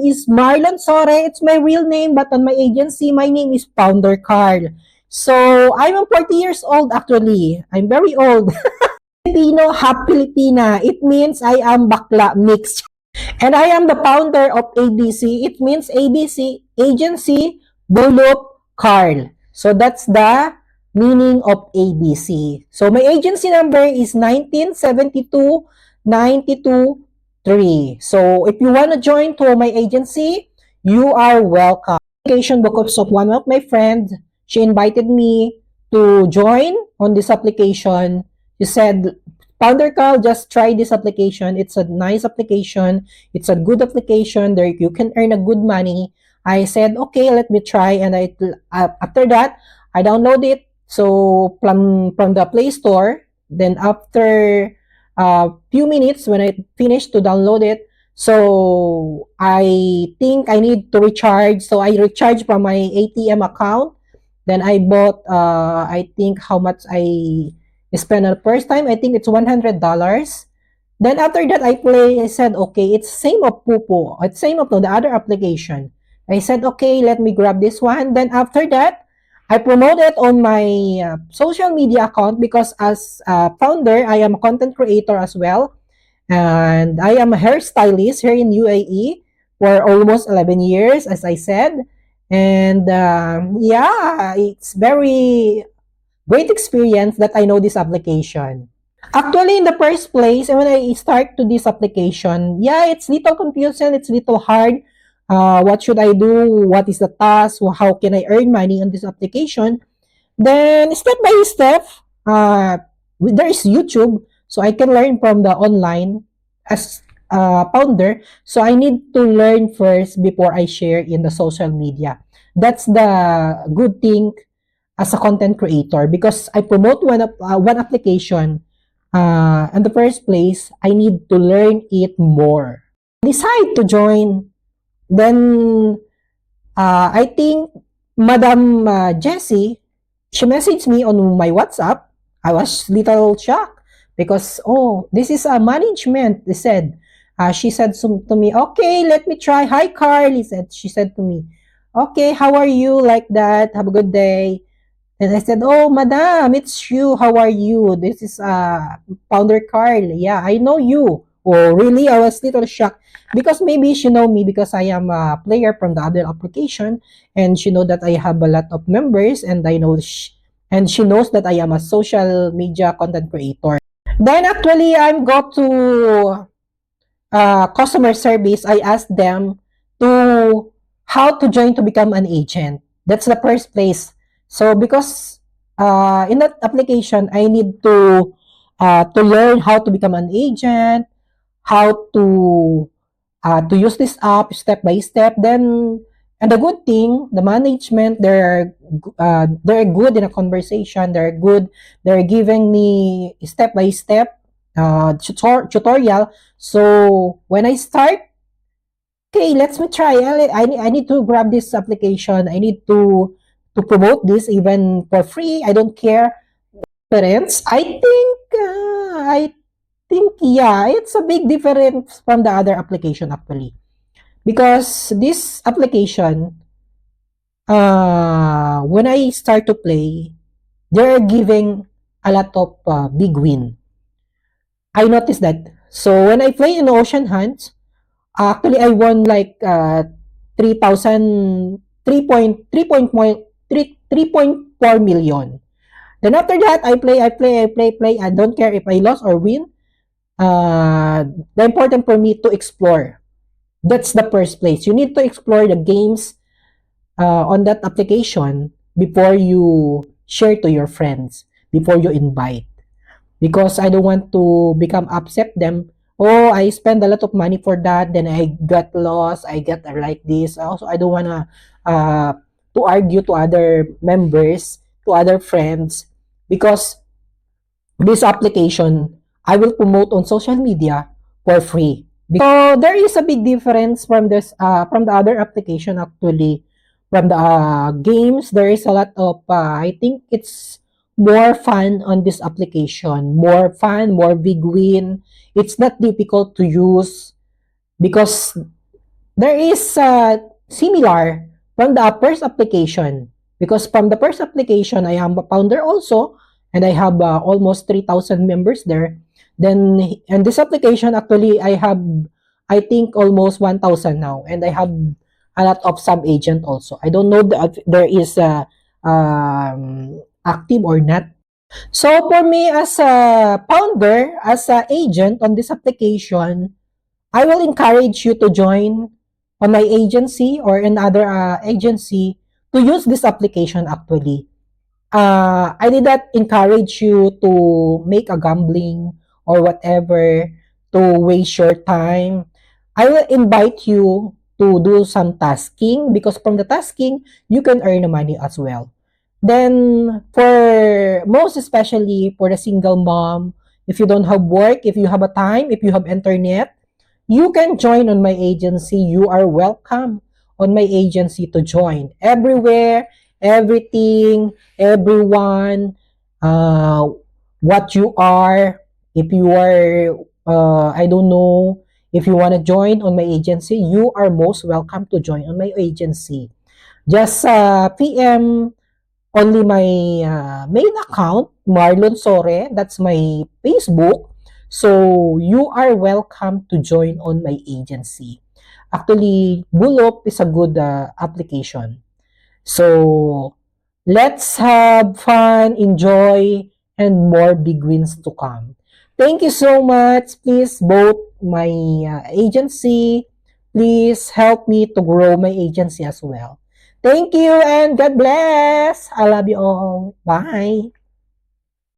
is Marlon Sore. It's my real name, but on my agency, my name is Founder Carl. So, I'm 40 years old actually. I'm very old. Filipino, half Filipina. It means I am bakla mixed. And I am the founder of ABC. It means ABC, Agency Bulop Carl. So that's the meaning of ABC. So my agency number is 1972-92-3. So if you want to join to my agency, you are welcome. Application because of one of my friends, she invited me to join on this application. She said, Founder Carl, just try this application. It's a nice application. It's a good application. There you can earn a good money. I said, okay, let me try. And after that, I download it. So from the Play Store. Then after a few minutes, when I finished to download it, so I think I need to recharge. So I recharged from my ATM account. Then I bought, I think how much I spent on the first time. I think it's $100. Then after that, I said, okay, it's same of Pupo. It's same of the other application. I said, okay, let me grab this one. Then after that, I promote it on my social media account because as a founder, I am a content creator as well. And I am a hairstylist here in UAE for almost 11 years, as I said. And yeah, it's very great experience that I know this application. Actually, in the first place, when I start to this application, yeah, it's little confusing, it's little hard. What should I do? What is the task? How can I earn money on this application? Then, step by step, there is YouTube, so I can learn from the online as a founder. So I need to learn first before I share in the social media. That's the good thing as a content creator because I promote one application. In the first place, I need to learn it more. Decide to join. Then I think Madam Jessie, she messaged me on my WhatsApp. I was little shocked because this is a management. They said. She said to me, okay, let me try. Hi, Carl. She said to me, okay, how are you? Like that. Have a good day. And I said, oh, madam, it's you. How are you? This is Founder Carl. Yeah, I know you. Oh, really? I was a little shocked because maybe she know me because I am a player from the other application and she know that I have a lot of members and and she knows that I am a social media content creator. Then actually, I'm go to customer service. I asked them to how to join to become an agent. That's the first place. So because in that application, I need to learn how to become an agent, how to use this app step by step. Then, and the good thing, the management, they're good in a conversation. They're good. They're giving me step by step tutorial. So when I start, okay, let's me try. I need to grab this application. I need to promote this even for free. I don't care. Parents, I think yeah, it's a big difference from the other application actually. Because this application, when I start to play, they're giving a lot of big win. I noticed that. So when I play in Ocean Hunt, actually I won like 3,000, 3.4 million. Then after that, I play. I don't care if I lost or win. The important for me to explore. That's the first place. You need to explore the games on that application before you share to your friends, before you invite. Because I don't want to become upset them. Oh, I spend a lot of money for that, then I got lost, I get like this. Also, I don't wanna to argue to other members, to other friends, because this application I will promote on social media for free. So there is a big difference from this from the other application actually. From the games, there is a lot of I think it's more fun on this application. More fun, more big win. It's not difficult to use because there is similar from the first application, because from the first application I am a founder also, and I have almost 3,000 members there. Then and this application actually I have, I think, almost 1,000 now, and I have a lot of sub agent also. I don't know if there is active or not. So for me as a founder, as a agent on this application, I will encourage you to join on my agency or another agency to use this application actually. I did not encourage you to make a gambling or whatever to waste your time. I will invite you to do some tasking, because from the tasking, you can earn money as well. Then, for most especially for the single mom, if you don't have work, if you have a time, if you have internet, you can join on my agency. You are welcome on my agency to join. Everywhere, everything, everyone, what you are. If you are, I don't know, if you want to join on my agency, you are most welcome to join on my agency. Just PM only my main account, Marlon Sore. That's my Facebook. So you are welcome to join on my agency. Actually, Bulop is a good application. So let's have fun, enjoy, and more big wins to come. Thank you so much. Please vote my agency. Please help me to grow my agency as well. Thank you and God bless. I love you all. Bye.